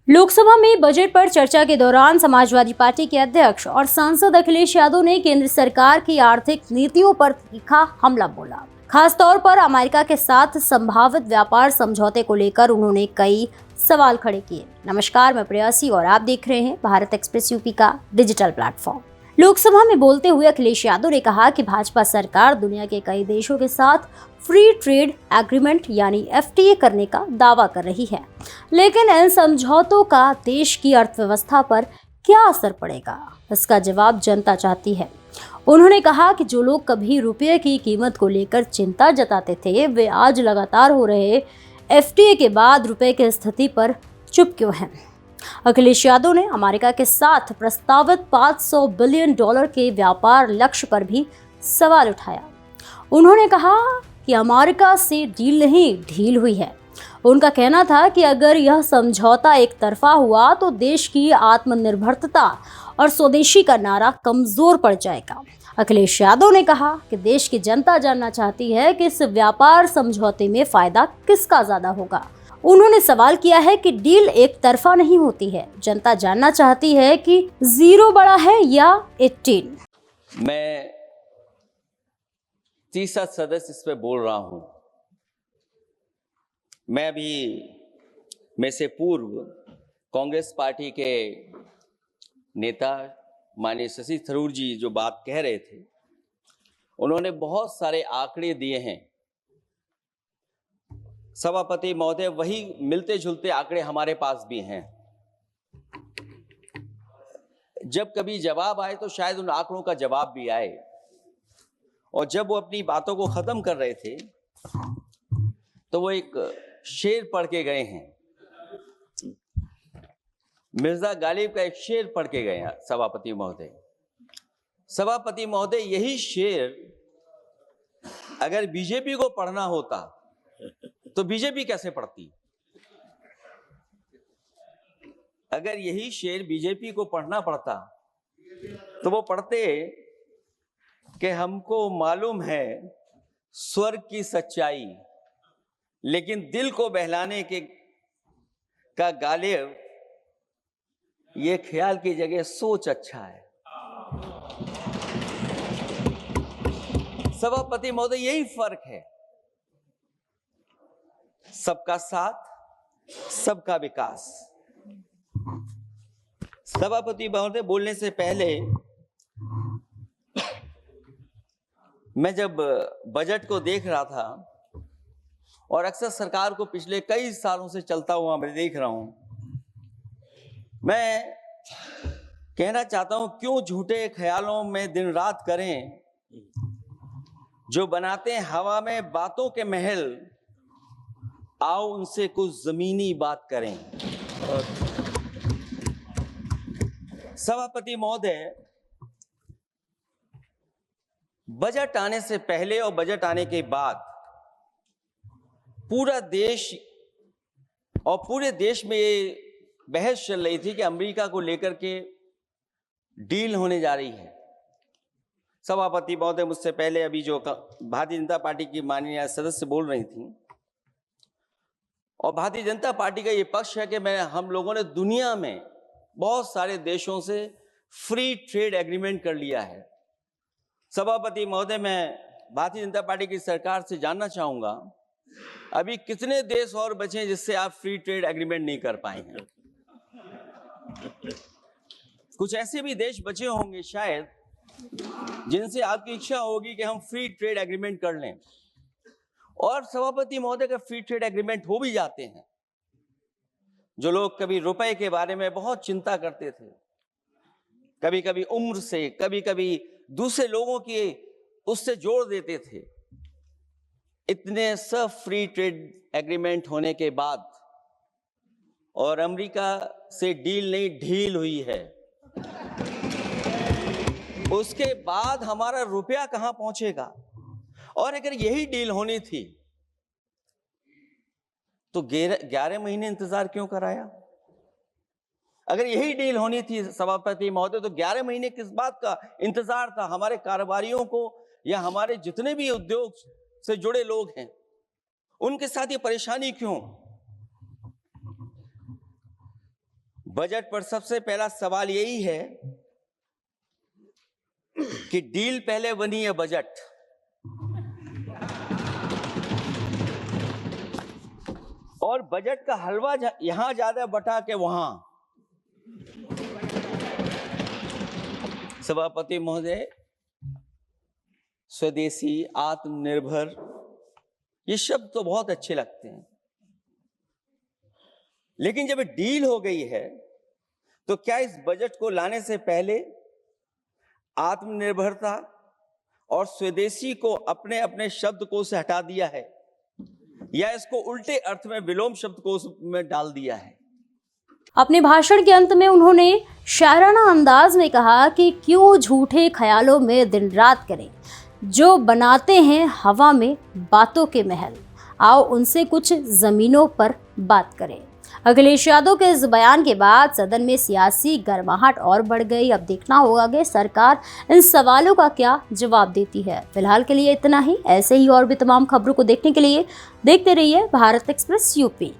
लोकसभा में बजट पर चर्चा के दौरान समाजवादी पार्टी के अध्यक्ष और सांसद अखिलेश यादव ने केंद्र सरकार की आर्थिक नीतियों पर तीखा हमला बोला। खासतौर पर अमेरिका के साथ संभावित व्यापार समझौते को लेकर उन्होंने कई सवाल खड़े किए। नमस्कार, मैं प्रेयसी और आप देख रहे हैं भारत एक्सप्रेस यूपी का डिजिटल प्लेटफॉर्म। लोकसभा में बोलते हुए अखिलेश यादव ने कहा कि भाजपा सरकार दुनिया के कई देशों के साथ फ्री ट्रेड एग्रीमेंट यानी FTA करने का दावा कर रही है, लेकिन इन समझौतों का देश की अर्थव्यवस्था पर क्या असर पड़ेगा, इसका जवाब जनता चाहती है। उन्होंने कहा कि जो लोग कभी रुपये की कीमत को लेकर चिंता जताते थे, वे आज लगातार हो रहे FTA के बाद रुपये की स्थिति पर चुप क्यों हैं। अखिलेश यादव ने अमेरिका के साथ प्रस्तावित $500 बिलियन के व्यापार लक्ष्य पर भी सवाल उठाया। उन्होंने कहा कि अमेरिका से डील नहीं, ढील हुई है। उनका कहना था कि अगर यह समझौता एक तरफा हुआ तो देश की आत्मनिर्भरता और स्वदेशी का नारा कमजोर पड़ जाएगा। अखिलेश यादव ने कहा कि देश की जनता जानना चाहती है कि इस व्यापार समझौते में फायदा किसका ज्यादा होगा। उन्होंने सवाल किया है कि डील एक तरफा नहीं होती है, जनता जानना चाहती है कि 0 बड़ा है या 18। मैं तीसरा सदस्य इस पे बोल रहा हूं। मैं भी में से पूर्व कांग्रेस पार्टी के नेता माननीय शशि थरूर जी जो बात कह रहे थे, उन्होंने बहुत सारे आंकड़े दिए हैं। सभापति महोदय, वही मिलते जुलते आंकड़े हमारे पास भी हैं। जब कभी जवाब आए तो शायद उन आंकड़ों का जवाब भी आए। और जब वो अपनी बातों को खत्म कर रहे थे तो वो एक शेर पढ़ के गए हैं। मिर्जा गालिब का एक शेर पढ़ के गए हैं सभापति महोदय। सभापति महोदय, यही शेर अगर बीजेपी को पढ़ना होता तो बीजेपी कैसे पढ़ती? अगर यही शेर बीजेपी को पढ़ना पड़ता तो वो पढ़ते कि हमको मालूम है स्वर्ग की सच्चाई, लेकिन दिल को बहलाने के का गालिब ये ख्याल की जगह सोच अच्छा है। सभापति महोदय, यही फर्क है। सबका साथ, सबका विकास। सभापति महोदय, बोलने से पहले मैं जब बजट को देख रहा था और अक्सर सरकार को पिछले कई सालों से चलता हुआ मैं देख रहा हूं, मैं कहना चाहता हूं, क्यों झूठे ख्यालों में दिन रात करें, जो बनाते हैं हवा में बातों के महल, आओ उनसे कुछ जमीनी बात करें। सभापति महोदय, बजट आने से पहले और बजट आने के बाद पूरा देश और पूरे देश में ये बहस चल रही थी कि अमेरिका को लेकर के डील होने जा रही है। सभापति महोदय, मुझसे पहले अभी जो भारतीय जनता पार्टी की माननीय सदस्य बोल रही थी, और भारतीय जनता पार्टी का ये पक्ष है कि हम लोगों ने दुनिया में बहुत सारे देशों से फ्री ट्रेड एग्रीमेंट कर लिया है। सभापति महोदय, मैं भारतीय जनता पार्टी की सरकार से जानना चाहूंगा, अभी कितने देश और बचे हैं जिससे आप फ्री ट्रेड एग्रीमेंट नहीं कर पाए हैं? कुछ ऐसे भी देश बचे होंगे शायद जिनसे आपकी इच्छा होगी कि हम फ्री ट्रेड एग्रीमेंट कर लें। और सभापति महोदय, का फ्री ट्रेड एग्रीमेंट हो भी जाते हैं। जो लोग कभी रुपए के बारे में बहुत चिंता करते थे, कभी कभी उम्र से, कभी कभी दूसरे लोगों की उससे जोड़ देते थे, इतने सब फ्री ट्रेड एग्रीमेंट होने के बाद और अमेरिका से डील नहीं, ढील हुई है, उसके बाद हमारा रुपया कहां पहुंचेगा? और अगर यही डील होनी थी तो 11 महीने इंतजार क्यों कराया? अगर यही डील होनी थी सभापति महोदय, तो 11 महीने किस बात का इंतजार था? हमारे कारोबारियों को या हमारे जितने भी उद्योग से जुड़े लोग हैं, उनके साथ ये परेशानी क्यों? बजट पर सबसे पहला सवाल यही है कि डील पहले बनी है बजट। और बजट का हलवा यहां ज्यादा बटा के वहां। सभापति महोदय, स्वदेशी, आत्मनिर्भर, ये शब्द तो बहुत अच्छे लगते हैं, लेकिन जब डील हो गई है तो क्या इस बजट को लाने से पहले आत्मनिर्भरता और स्वदेशी को अपने अपने शब्दकोश से हटा दिया है, या इसको उल्टे अर्थ में विलोम शब्दकोश में डाल दिया है? अपने भाषण के अंत में उन्होंने शायराना अंदाज में कहा कि क्यों झूठे ख्यालों में दिन रात करें, जो बनाते हैं हवा में बातों के महल, आओ उनसे कुछ जमीनों पर बात करें। अखिलेश यादव के इस बयान के बाद सदन में सियासी गर्माहट और बढ़ गई। अब देखना होगा कि सरकार इन सवालों का क्या जवाब देती है। फिलहाल के लिए इतना ही। ऐसे ही और भी तमाम खबरों को देखने के लिए देखते रहिए भारत एक्सप्रेस यूपी।